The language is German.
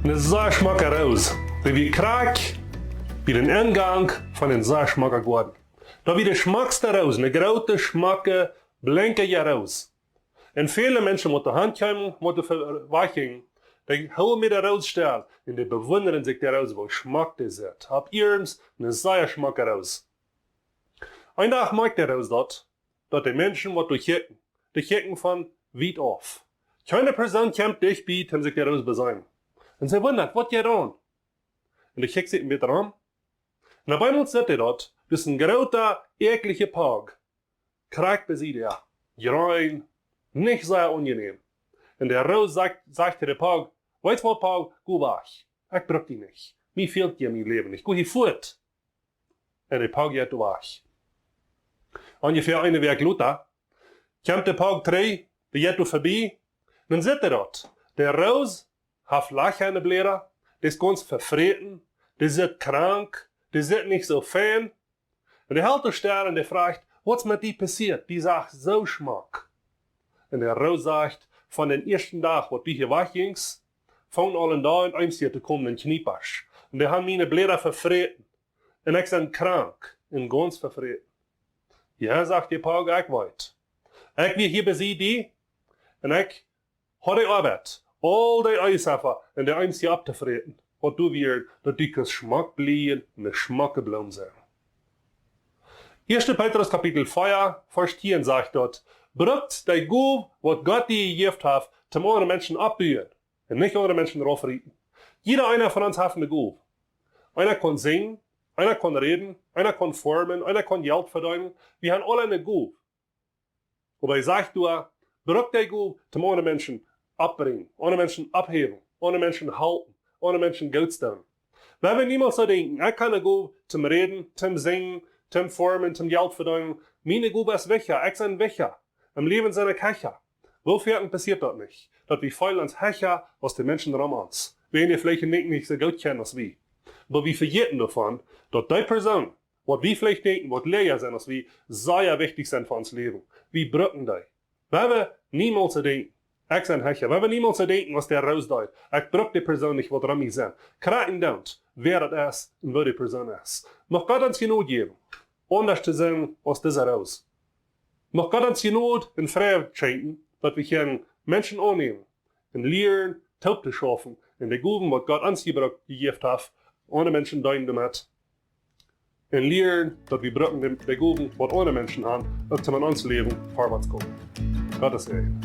Eine Saarschmacker raus. Wie Kraak, wie den Eingang von den Saarschmacker geworden. Da wie der Schmackste raus, eine große Schmacke, blinke ja raus. Und viele Menschen mit der Hand kommen, mit der Verwachung, die holen mir da rausstellen, und die bewundern sich da raus, wo Schmack das ist. Hab ihrens eine Saarschmacker raus. Ein Tag merkt er raus dort, dass die Menschen, die kicken von weit auf. Keine Person kommt dich bei, um sich da raus besäumen. Und sie wundert, was geht an? Und ich kick sie mit an. Und bei uns sitzt er dort, das ist ein großer, ekliger Pag. Kraak besieht er. Rein, nicht sehr angenehm. Und der Raus sagt der Pag, weißt du was, Pag, geh weg. Ich brauch dich nicht. Mir fehlt dir mein Leben nicht. Geh hier fort. Und der Pag geht weg. Ungefähr eine Werk Luther, kommt der Pag 3, der geht vorbei, dann sitzt er dort. Der Raus hat Lachen in der Blätter, der ist ganz verfreten, der ist krank, der ist nicht so fan. Und der hält der Stern und der fragt, was mit dir passiert? Die sagt, so Schmack. Und der Raus sagt, von den ersten Tag, wo du hier weggingst, fangen alle da in eins hier zu kommen, in Kniepasch. Und die haben meine Blätter verfreten. Und ich bin krank und ganz verfreten. Ja, sagt der Pag, ich weiß. Ich will hier bei Sie die, und ich habe die Arbeit, all die Eisafer, und die eins hier abzufreten. Und du wirst, dass du kein Schmack blieben und ein Schmack geblieben sein. 1. Petrus Kapitel 4, Vers 10 sagt dort, brückt die Gub, was Gott dir gegeben hat, zum anderen Menschen abbauen und nicht andere Menschen aufrichten. Jeder einer von uns hat eine Gub. Einer kann singen, einer kann reden, einer kann formen, einer kann Geld verdienen. Wir haben alle eine Gub. Aber ich sage dir, brückt die Gub zum anderen Menschen abbringen, andere Menschen abheben, andere Menschen halten, andere Menschen Geld stellen. Wenn wir niemals so denken, ich kann eine Gub zum Reden, zum Singen, zum Formen, zum Geld verdienen, meine Gub ist Wächer, ich bin Wächer. Im Leben sind wir Hecher. Wofür passiert das nicht? Dass wir fallen als Hecher aus den Menschen rum uns. Wenn ihr vielleicht nicht so gut kennen als wir. Aber wir vergessen davon, dass die Person, was wir vielleicht denken, was leer sind als wir, sehr wichtig sind für uns Leben. Wir brücken die. Wenn wir niemals so denken, ich bin Hecher, wenn wir niemals so denken, was der rausdeut, ich brück die Person nicht, was rum sind. Kraken don't, wer das ist und wer die Person ist. Noch Gott uns genug geben, anders zu sein, aus dieser raus. Noch Gott uns genug in Freiheit schenken, dass wir hier Menschen annehmen, und lernen, taub zu schaffen, in der Guben, was Gott uns gegeben hat, ohne Menschen deinen damit. Und lernen, dass wir brücken die Guben, was ohne Menschen haben, dass wir in uns Leben vorwärts kommen. Gottes Segen.